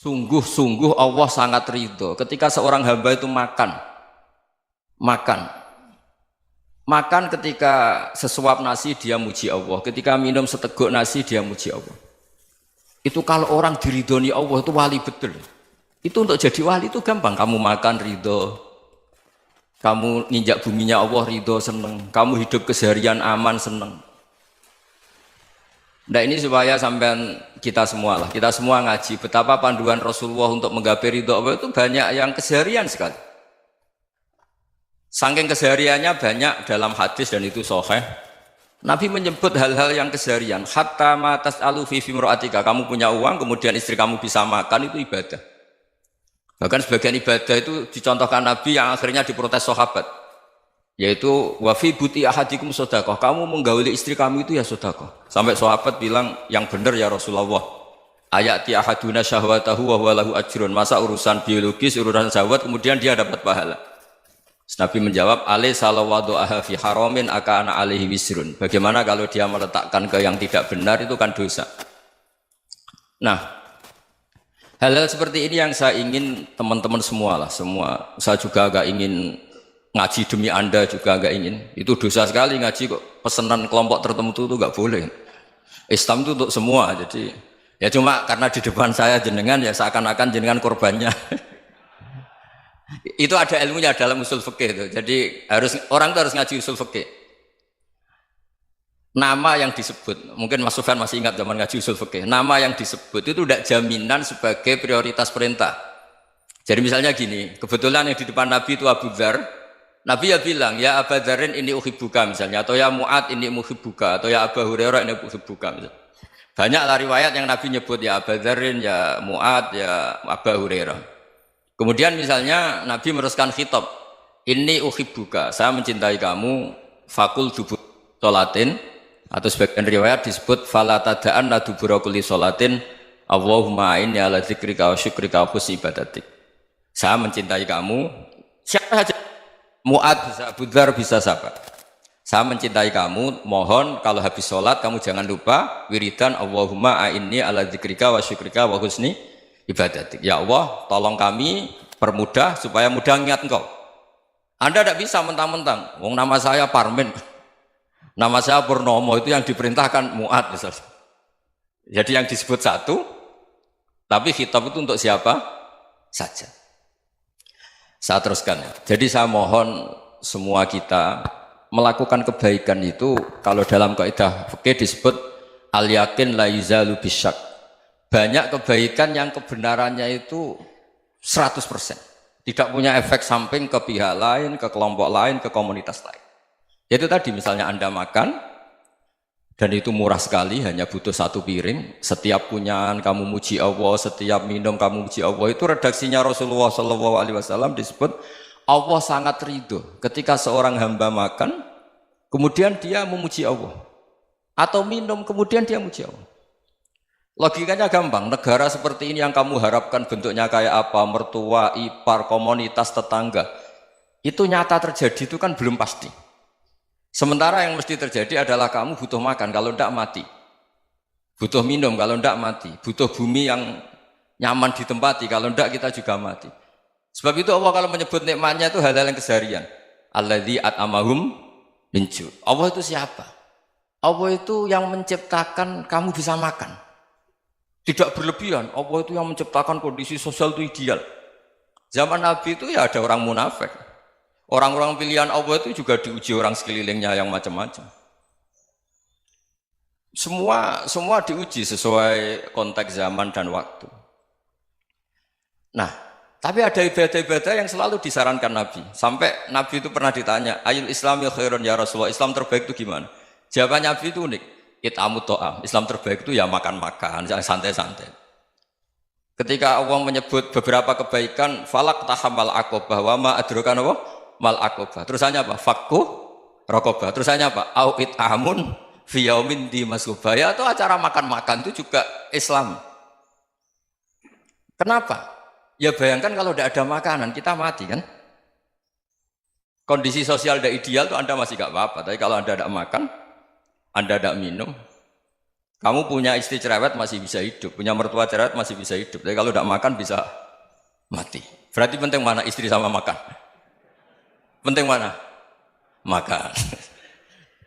Sungguh-sungguh Allah sangat ridho ketika seorang hamba itu makan ketika sesuap nasi dia muji Allah, ketika minum seteguk nasi dia muji Allah. Itu kalau orang diridhoni Allah itu wali betul. Itu untuk jadi wali itu gampang, kamu makan ridho, kamu nginjak buminya Allah ridho seneng, kamu hidup keseharian aman seneng. Nah ini supaya sampean kita semua ngaji betapa panduan Rasulullah untuk menggapai ridho Allah itu banyak yang keseharian sekali. Saking kesehariannya banyak dalam hadis dan itu sahih. Nabi menyebut hal-hal yang keseharian. Hatta ma tas'alu fi fimra'atika, kamu punya uang kemudian istri kamu bisa makan itu ibadah. Bahkan sebagian ibadah itu dicontohkan Nabi yang akhirnya diprotes sahabat. Yaitu wa fi buti ahadikum sedekah, kamu menggauli istri kamu itu ya sedekah. Sampai sahabat bilang yang benar ya Rasulullah. Ayati ahaduna syahwatahu wa huwa lahu ajrun. Masa urusan biologis, urusan syahwat kemudian dia dapat pahala. Nabi menjawab, alaysa lawadu'aha fi haramin akana alaihi wisrun. Bagaimana kalau dia meletakkan ke yang tidak benar itu kan dosa. Nah, hal-hal seperti ini yang saya ingin teman-teman semua. Saya juga agak ingin ngaji demi Anda juga agak ingin. Itu dosa sekali ngaji kok pesanan kelompok tertentu itu enggak boleh. Islam itu untuk semua. Jadi ya cuma karena di depan saya jenengan ya seakan-akan jenengan korbannya. Itu ada ilmunya dalam usul fikih itu. Jadi orang itu harus ngaji usul fikih. Nama yang disebut, mungkin Mas Sufyan masih ingat zaman ngaji usul fikih. Nama yang disebut itu tidak jaminan sebagai prioritas perintah. Jadi misalnya gini, kebetulan yang di depan Nabi itu Abu Dzar. Nabi ya bilang, ya Abu Dzarin ini uhibbuka misalnya, atau ya Mu'ad ini uhibbuka, atau ya Abu Hurairah ini uhibbuka misalnya. Banyaklah riwayat yang Nabi nyebut ya Abu Dzarin, ya Mu'ad, ya Abu Hurairah. Kemudian misalnya Nabi meneruskan khitab, ini uhibbuka, saya mencintai kamu, fakul dubur sholatin, atau sebagian riwayat disebut fala tada'an la dubura kulli sholatin, Allahumma inni ala dzikrika wa syukrika wa husni ibadatik. Saya mencintai kamu, siapa saja. Mu'ad bisa, Abu Dzar bisa siapa? Saya mencintai kamu, mohon kalau habis sholat kamu jangan lupa wiridan Allahumma a'inni ala dzikrika wa syukrika wa husni ibadatik. Ya Allah, tolong kami permudah supaya mudah ingat engkau. Anda tidak bisa mentang-mentang, wong nama saya Parmin, nama saya Purnomo, itu yang diperintahkan Mu'ad misalnya. Jadi yang disebut satu, tapi khitab itu untuk siapa saja. Saya teruskan. Jadi saya mohon semua kita melakukan kebaikan itu kalau dalam kaidah fikih disebut al yakin la yuzalu bisyak. Banyak kebaikan yang kebenarannya itu 100%. Tidak punya efek samping ke pihak lain, ke kelompok lain, ke komunitas lain. Itu tadi misalnya Anda makan dan itu murah sekali, hanya butuh satu piring. Setiap punyaan kamu muji Allah, setiap minum kamu muji Allah. Itu redaksinya Rasulullah SAW disebut Allah sangat ridho ketika seorang hamba makan, kemudian dia memuji Allah, atau minum kemudian dia muji Allah. Logikanya gampang. Negara seperti ini yang kamu harapkan bentuknya kayak apa, mertua, ipar, komunitas, tetangga, itu nyata terjadi itu kan belum pasti. Sementara yang mesti terjadi adalah kamu butuh makan, kalau tidak mati. Butuh minum, kalau tidak mati. Butuh bumi yang nyaman ditempati, kalau tidak kita juga mati. Sebab itu Allah kalau menyebut nikmatnya itu hal-hal yang keseharian. Alladzi at'amahum min ju'. Allah itu siapa? Allah itu yang menciptakan kamu bisa makan. Tidak berlebihan. Allah itu yang menciptakan kondisi sosial itu ideal. Zaman Nabi itu ya ada orang munafik. Orang-orang pilihan Allah itu juga diuji orang sekelilingnya yang macam-macam. Semua diuji sesuai konteks zaman dan waktu. Nah, tapi ada ibadah-ibadah yang selalu disarankan Nabi. Sampai Nabi itu pernah ditanya, ayul islami khairun ya Rasulullah, Islam terbaik itu gimana? Jawaban Nabi itu unik. It'amut to'am. Islam terbaik itu ya makan-makan, yang santai-santai. Ketika Allah menyebut beberapa kebaikan, falak tahamal aqobah wa ma adrokan Allah mal aqobah. Terusannya apa? Fakku raqobah. Terusannya apa? Au it'amun fi yaumin di masghubah. Ya itu acara makan-makan itu juga Islam. Kenapa? Ya bayangkan kalau tidak ada makanan, kita mati kan? Kondisi sosial tidak ideal itu Anda masih gak apa-apa. Tapi kalau Anda tidak makan, Anda tidak minum, Kamu punya istri cerewet masih bisa hidup, punya mertua cerewet masih bisa hidup. Tapi kalau tidak makan bisa mati. Berarti penting mana istri sama makan? Penting mana? Makan.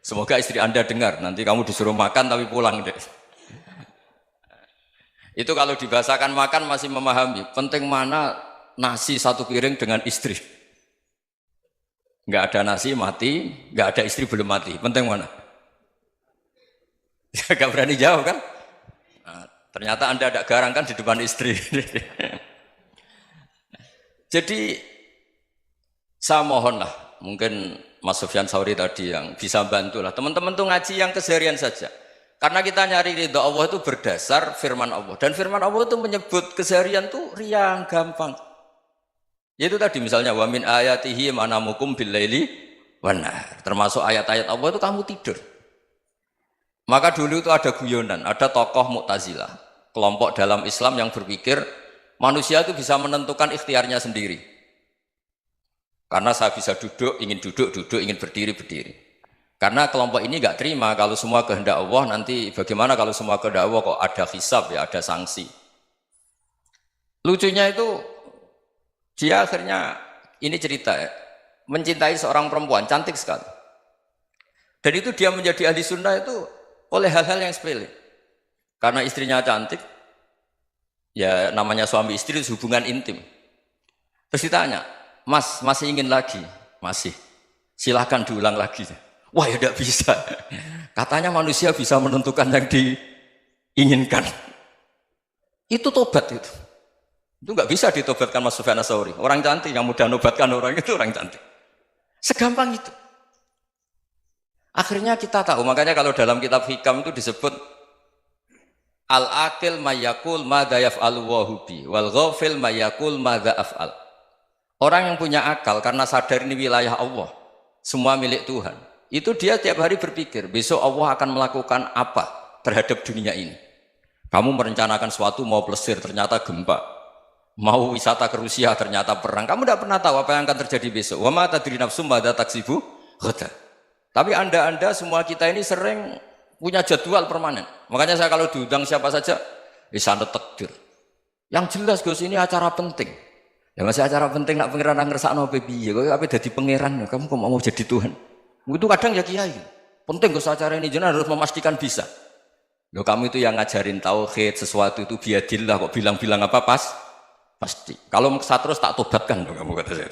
Semoga istri Anda dengar, nanti kamu disuruh makan tapi pulang deh. Itu kalau dibahasakan makan masih memahami. Penting mana nasi satu piring dengan istri. Nggak ada nasi mati, nggak ada istri belum mati. Penting mana? Gak berani jawab kan? Nah, ternyata Anda ada garang kan di depan istri. Jadi saya mohonlah, mungkin Mas Sufyan Sauri tadi yang bisa bantulah. Teman-teman tuh ngaji yang keseharian saja. Karena kita nyari ridha Allah itu berdasar firman Allah. Dan firman Allah itu menyebut keseharian tuh riang, gampang. Yaitu tadi misalnya wa min ayatihi manamukum bil laili wan nahar. Termasuk ayat-ayat Allah itu kamu tidur. Maka dulu itu ada guyonan, ada tokoh Mu'tazilah, kelompok dalam Islam yang berpikir manusia itu bisa menentukan ikhtiarnya sendiri. Karena saya bisa duduk, ingin berdiri, berdiri. Karena kelompok ini nggak terima kalau semua kehendak Allah, nanti bagaimana kalau semua kehendak Allah kok ada hisab ya, ada sanksi. Lucunya itu dia akhirnya, ini cerita ya, mencintai seorang perempuan, cantik sekali. Dan itu dia menjadi ahli sunnah itu oleh hal-hal yang sepele. Karena istrinya cantik, ya namanya suami istri itu hubungan intim. Terus ditanya, Mas, masih ingin lagi? Masih. Silahkan diulang lagi. Wah ya tidak bisa. Katanya manusia bisa menentukan yang diinginkan. Itu tobat itu. Itu nggak bisa ditobatkan Mas Sufyan Ats-Tsauri. Orang cantik yang mudah nobatkan orang itu orang cantik. Segampang itu. Akhirnya kita tahu, makanya kalau dalam kitab Hikam itu disebut al-aqil mayyakul madza yaf'alu wa hubi wal ghafil mayyakul madza af'al. Orang yang punya akal karena sadar ini wilayah Allah, semua milik Tuhan. Itu dia tiap hari berpikir, besok Allah akan melakukan apa terhadap dunia ini. Kamu merencanakan suatu mau plesir, ternyata gempa. Mau wisata ke Rusia, ternyata perang. Kamu tidak pernah tahu apa yang akan terjadi besok. Wa ma tadri nafsum madza taksibu ghadan. Tapi anda semua kita ini sering punya jadwal permanen. Makanya saya kalau diundang siapa saja, sanad takdir. Yang jelas Gus ini acara penting. Ya masih acara penting nak pangeran ngersakno piye? Kok ape dadi pangeran? Kamu kok mau jadi Tuhan? Itu kadang ya kiai. Penting Gus acara ini jenengan harus memastikan bisa. Loh kamu itu yang ngajarin tauhid, sesuatu itu biadillah kok bilang-bilang apa pasti. Kalau maksa terus tak tobatkan loh kamu kata saya.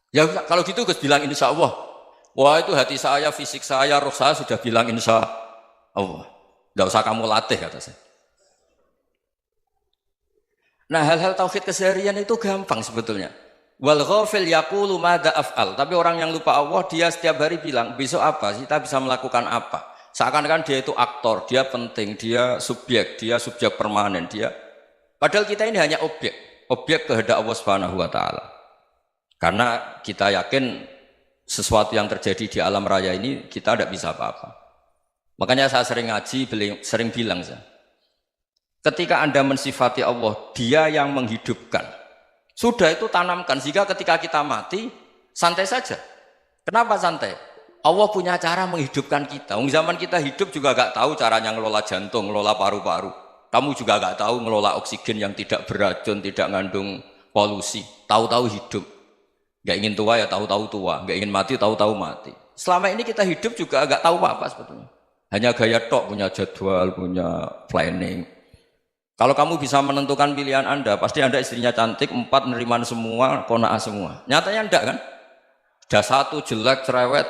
Ya kalau gitu Gus bilang insya Allah. Wah itu hati saya, fisik saya, roh saya sudah bilang insya Allah. Tidak usah kamu latih kata saya. Nah hal-hal tauhid keseharian itu gampang sebetulnya. Wal ghafil yaqulu madza af'al. Tapi orang yang lupa Allah dia setiap hari bilang besok apa? Kita bisa melakukan apa? Seakan-akan dia itu aktor, dia penting, dia subjek permanen, dia. Padahal kita ini hanya objek kehendak Allah Subhanahu wa taala. Karena kita yakin sesuatu yang terjadi di alam raya ini kita tidak bisa apa-apa. Makanya saya sering ngaji, sering bilang saya, ketika Anda mensifati Allah, Dia yang menghidupkan. Sudah itu tanamkan sehingga ketika kita mati santai saja. Kenapa santai? Allah punya cara menghidupkan kita. Zaman kita hidup juga gak tahu caranya ngelola jantung, ngelola paru-paru. Kamu juga gak tahu ngelola oksigen yang tidak beracun, tidak mengandung polusi. Tahu-tahu hidup. Gak ingin tua ya tahu-tahu tua, gak ingin mati tahu-tahu mati. Selama ini kita hidup juga gak tahu apa-apa sebetulnya. Hanya gaya tok, punya jadwal, punya planning. Kalau kamu bisa menentukan pilihan Anda, pasti Anda istrinya cantik, 4 neriman semua, kona'ah semua. Nyatanya enggak kan? Ada 1 jelek, cerewet.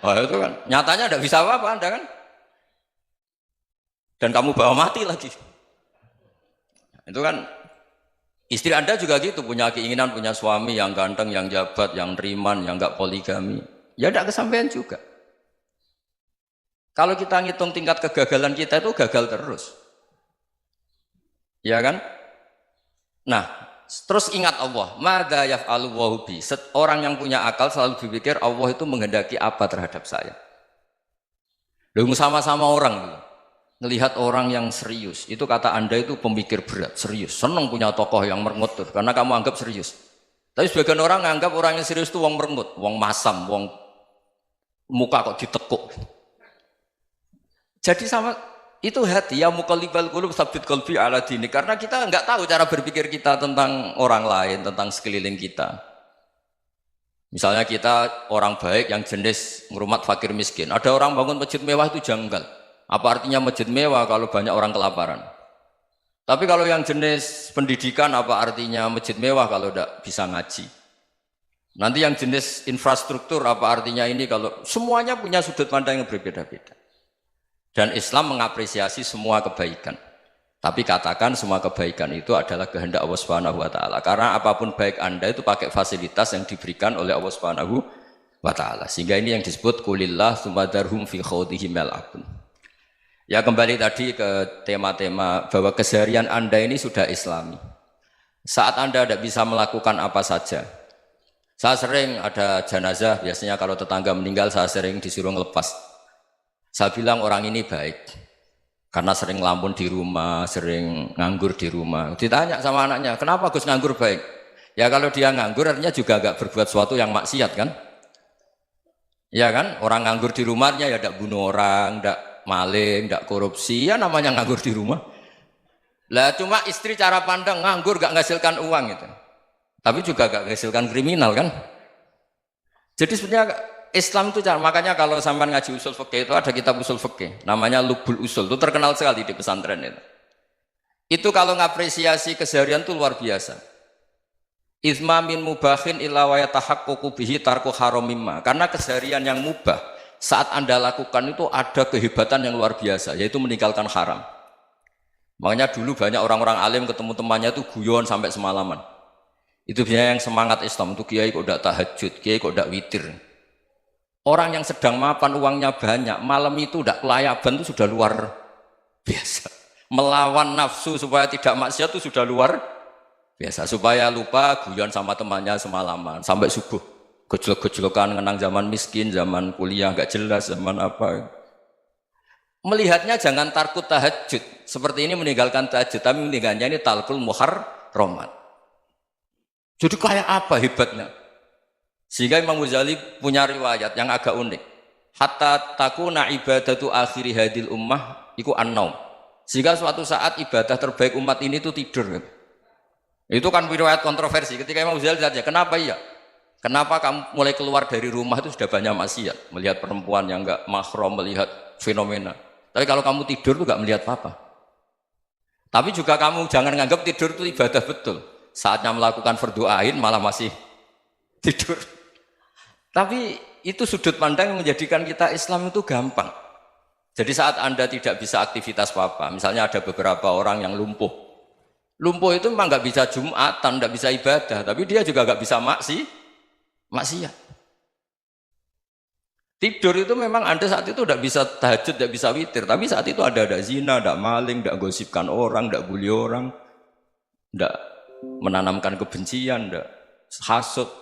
Oh itu kan, nyatanya enggak bisa apa-apa Anda kan? Dan kamu bawa mati lagi. Itu kan, istri Anda juga gitu, punya keinginan, punya suami yang ganteng, yang jabat, yang neriman, yang enggak poligami. Ya enggak kesampaian juga. Kalau kita ngitung tingkat kegagalan kita itu gagal terus. Ya kan? Nah, terus ingat Allah, madza yaf'alu wa bi. Orang yang punya akal selalu berpikir Allah itu menghendaki apa terhadap saya. Lalu sama-sama orang melihat orang yang serius, itu kata Anda itu pemikir berat, serius, senang punya tokoh yang merengut tuh, karena kamu anggap serius. Tapi sebagian orang menganggap orang yang serius itu wong merengut, wong masam, wong muka kok ditekuk. Jadi sama Itu hati, ya muqallibal qulub tsabbit qalbi ala dini. Karena kita nggak tahu cara berpikir kita tentang orang lain, tentang sekeliling kita. Misalnya kita orang baik yang jenis ngrumat fakir miskin. Ada orang bangun masjid mewah itu janggal. Apa artinya masjid mewah kalau banyak orang kelaparan? Tapi kalau yang jenis pendidikan apa artinya masjid mewah kalau tidak bisa ngaji? Nanti yang jenis infrastruktur apa artinya ini kalau semuanya punya sudut pandang yang berbeda-beda. Dan Islam mengapresiasi semua kebaikan. Tapi katakan semua kebaikan itu adalah kehendak Allah Subhanahu wa taala. Karena apapun baik Anda itu pakai fasilitas yang diberikan oleh Allah Subhanahu wa taala. Sehingga ini yang disebut qulillah tsumadarhum fi khawdihim yal'abun. Ya kembali tadi ke tema-tema bahwa keseharian Anda ini sudah Islami. Saat Anda tidak bisa melakukan apa saja. Saya sering ada jenazah, biasanya kalau tetangga meninggal saya sering disuruh ngelepas. Saya bilang orang ini baik karena sering ngelamun di rumah, sering nganggur di rumah. Ditanya sama anaknya, kenapa Gus nganggur baik? Ya kalau dia nganggur artinya juga agak berbuat sesuatu yang maksiat kan? Ya kan? Orang nganggur di rumahnya ya tidak bunuh orang, tidak maling, tidak korupsi, ya namanya nganggur di rumah. Lah cuma istri cara pandang nganggur gak menghasilkan uang itu. Tapi juga gak menghasilkan kriminal kan? Jadi sebenarnya Islam itu makanya kalau sampai ngaji usul fikih itu ada kitab usul fikih namanya Lubul Usul, itu terkenal sekali di pesantren itu. Itu kalau ngapresiasi keseharian itu luar biasa. Izma min mubahin illa wa yatahaqqaqu bihi tarku haramimma. Karena keseharian yang mubah saat Anda lakukan itu ada kehebatan yang luar biasa, yaitu meninggalkan haram. Makanya dulu banyak orang-orang alim ketemu temannya itu guyon sampai semalaman. Itu biasanya yang semangat Islam itu kiai kok tidak tahajud, kiai kok tidak witir. Orang yang sedang mapan uangnya banyak, malam itu tidak kelayaban itu sudah luar biasa. Melawan nafsu supaya tidak maksiat itu sudah luar biasa. Supaya lupa guyon sama temannya semalaman sampai subuh. Gejlok-gejlokan ngenang zaman miskin, zaman kuliah nggak jelas, zaman apa. Melihatnya jangan tarkut tahajud. Seperti ini meninggalkan tahajud, tapi meninggalkannya ini talkul muharramat. Jadi kayak apa hebatnya? Sehingga Imam Ghazali punya riwayat yang agak unik. Hatta takuna ibadatu akhiri hadil ummah iku an-naum. Sehingga suatu saat ibadah terbaik umat ini itu tidur. Itu kan riwayat kontroversi. Ketika Imam Ghazali tanya, kenapa iya? Kenapa kamu mulai keluar dari rumah itu sudah banyak maksiat? Melihat perempuan yang enggak mahram, melihat fenomena. Tapi kalau kamu tidur itu enggak melihat apa-apa. Tapi juga kamu jangan menganggap tidur itu ibadah betul. Saatnya melakukan fardu ain malah masih tidur. Tapi itu sudut pandang yang menjadikan kita Islam itu gampang. Jadi saat Anda tidak bisa aktivitas apa-apa, misalnya ada beberapa orang yang lumpuh. Lumpuh itu memang nggak bisa Jumatan, nggak bisa ibadah, tapi dia juga nggak bisa maksiat. Tidur itu memang Anda saat itu tidak bisa tahajud, tidak bisa witir, tapi saat itu ada zina, ada maling, tidak gosipkan orang, tidak bully orang, tidak menanamkan kebencian, tidak hasud.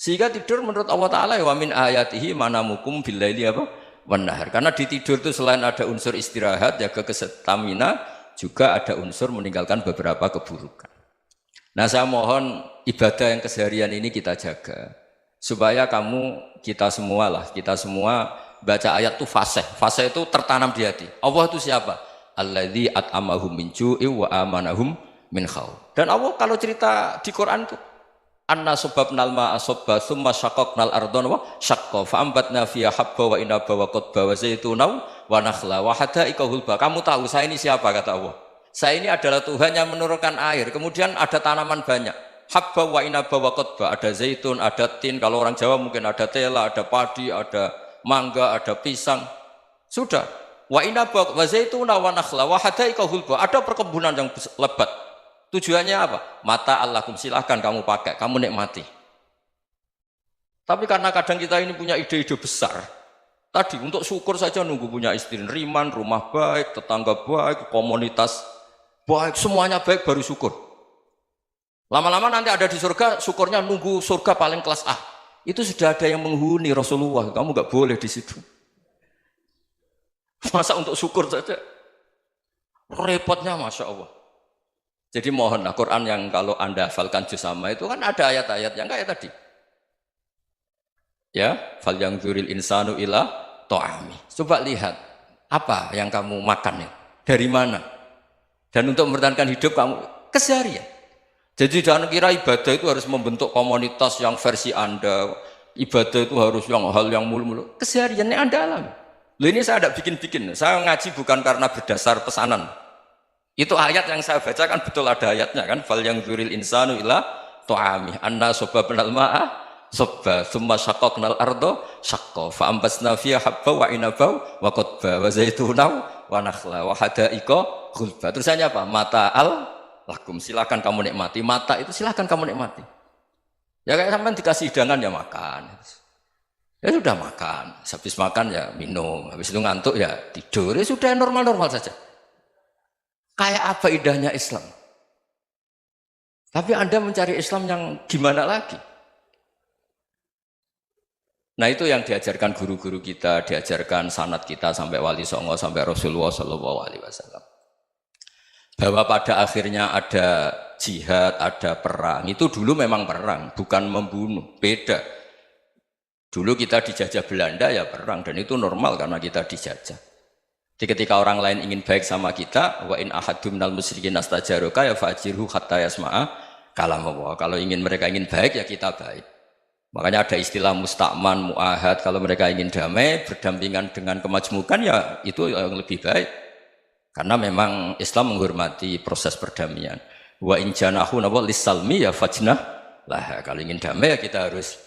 Sehingga tidur menurut Allah Ta'ala wa min ayatihi manamukum billaili apa? Wan-nahar. Karena di tidur itu selain ada unsur istirahat, jaga kestamina, juga ada unsur meninggalkan beberapa keburukan. Nah saya mohon ibadah yang keseharian ini kita jaga. Supaya kita semua baca ayat itu fasih. Fasih itu tertanam di hati. Allah itu siapa? Alladzi at'amahum min ju'i wa amanahum min khauf. Dan Allah kalau cerita di Quran itu anna subabnal ma'a subba summa syaqaqnal ardon wa syaqqa fa'ambatna fiha habba wa inaba wa qadba wa zaituna wa nakhla wa hadaika hulba. Kamu tahu saya ini siapa, kata Allah. Saya ini adalah Tuhan yang menurunkan air, kemudian ada tanaman banyak. Habba wa inaba wa qadba, ada zaitun, ada tin, kalau orang Jawa mungkin ada tela, ada padi, ada mangga, ada pisang. Sudah. Wa inaba wa zaituna wa nakhla wa hadaika hulba. Ada perkebunan yang lebat. Tujuannya apa? Mata Allahkum, silahkan kamu pakai, kamu nikmati. Tapi karena kadang kita ini punya ide-ide besar. Tadi untuk syukur saja nunggu punya istri riman, rumah baik, tetangga baik, komunitas baik, semuanya baik baru syukur. Lama-lama nanti ada di surga, syukurnya nunggu surga paling kelas A. Itu sudah ada yang menghuni Rasulullah, kamu nggak boleh di situ. Masa untuk syukur saja? Repotnya Masya Allah. Jadi mohonlah Quran yang kalau Anda hafalkan juz sama itu kan ada ayat-ayat yang kayak tadi. Ya, fal yang dzuril insanu ila ta'ami. Coba lihat. Apa yang kamu makan ya? Dari mana? Dan untuk mempertahankan hidup kamu keseharian. Jadi jangan kira ibadah itu harus membentuk komunitas yang versi Anda. Ibadah itu harus yang hal yang mulu-mulu. Kesehariannya Anda alami. Loh ini saya tidak bikin-bikin. Saya ngaji bukan karena berdasar pesanan. Itu ayat yang saya bacakan betul ada ayatnya kan. Fal yang dzuril insanu ila tu'ami anna sababnal ma'a sabba thumma syaqqaqnal ardo syaqqa fa ambasna fiha habba wa inaba wa qadba wa zaituna wa nakhla wa hada'iqa ghulba. Terusannya apa? Mata'al lakum, silakan kamu nikmati. Mata itu silakan kamu nikmati. Ya kayak sampean dikasih hidangan ya makan. Ya sudah makan, habis makan ya minum, habis itu ngantuk ya tidur. Ya sudah normal-normal saja. Kayak apa indahnya Islam? Tapi Anda mencari Islam yang gimana lagi? Nah itu yang diajarkan guru-guru kita, diajarkan sanad kita sampai Wali Songo, sampai Rasulullah SAW. Bahwa pada akhirnya ada jihad, ada perang. Itu dulu memang perang, bukan membunuh, beda. Dulu kita dijajah Belanda ya perang, dan itu normal karena kita dijajah. Jadi ketika orang lain ingin baik sama kita, wa in ahadum minal musyrikin astajaruka ya fa'jirhu hatta yasma'a kalam Allah. Kalau mereka ingin baik ya kita baik. Makanya ada istilah musta'man, mu'ahad. Kalau mereka ingin damai, berdampingan dengan kemajmukan ya itu yang lebih baik. Karena memang Islam menghormati proses perdamaian. Wa in janahu lis-salmi ya fajnah lah. Kalau ingin damai ya kita harus